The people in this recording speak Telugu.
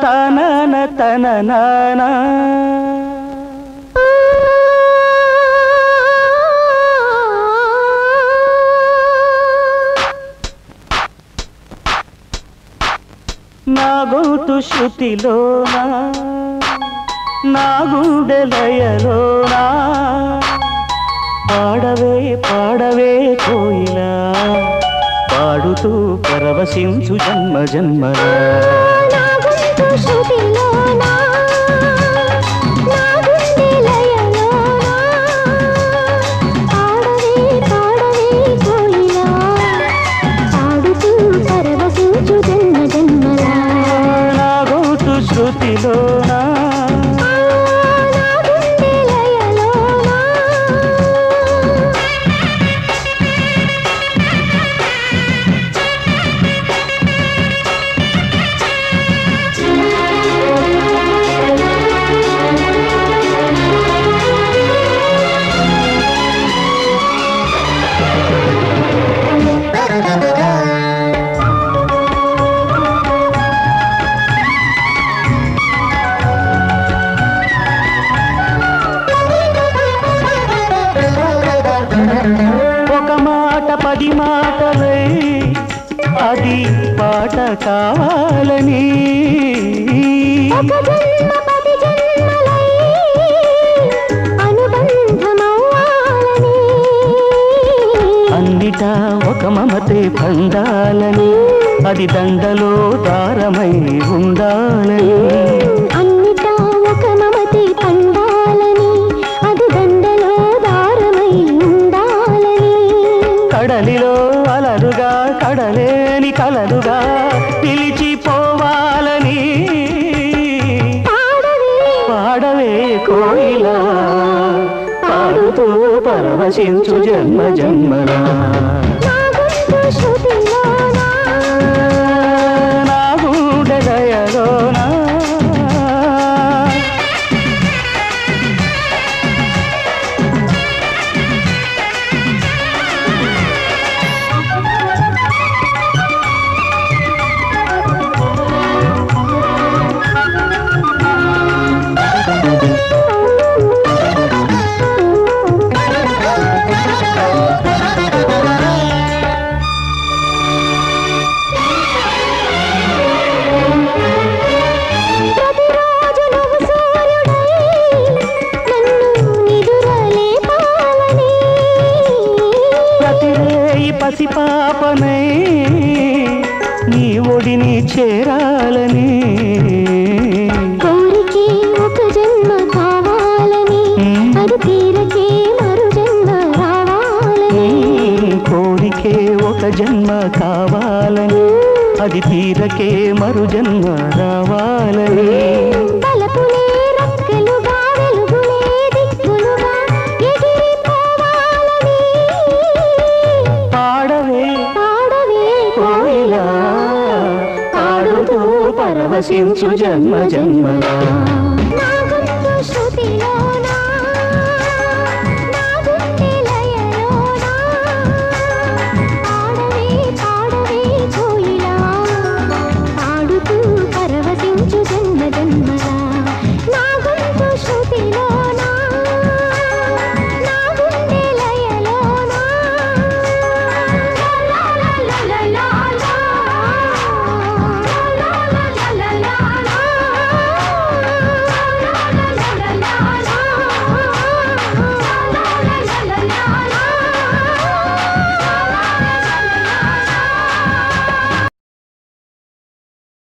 తనన తననానా నా గొంతు శృతిలోనా నా గుండె లయలోనా పాడవే పాడవే కోయిలా పాడుతూ పరవశించు జన్మ జన్మలా నా గొంతు శృతిలోనా నా గుండె లయలోనా పాడవే పాడవే కోయిలా పాడుతూ పరవశించు జన్మ జన్మలా నా గొంతు శృతిలోనా ఒక మాట పది మాటలై అది పాట కావాలని ఒక జన్మ పది జన్మలై అనుబంధమవ్వాలని అన్నిటా ఒక మమతే పండాలని అది దండలో దారమై ఉండాలని అన్నిటా ఒక మమతే పండాలని అది దండలో దారమై ఉండాలని కడలిలో అలలుగా కడలేని కలలుగా పిలిచిపోవాలని పాడవే కోయిలా పాడుతూ పరవశించు జన్మ జన్మలా నా గొంతు శృతిలోనా నా గుండె లయలోనా పసిపాపనై నీ ఒడిని చేరాలని కోరికే ఒక జన్మ కావాలని అది తీరకే మరు జన్మ రావాలని కోరికే ఒక జన్మ కావాలని అది తీరకే మరు జన్మ రావాలని తలపులే రెక్కలుగా వెలుగులే దిక్కులుగా ఎగిరిపోవాలని పాడవే పాడవే కోయిలా పాడుతూ పరవశించు జన్మ జన్మలా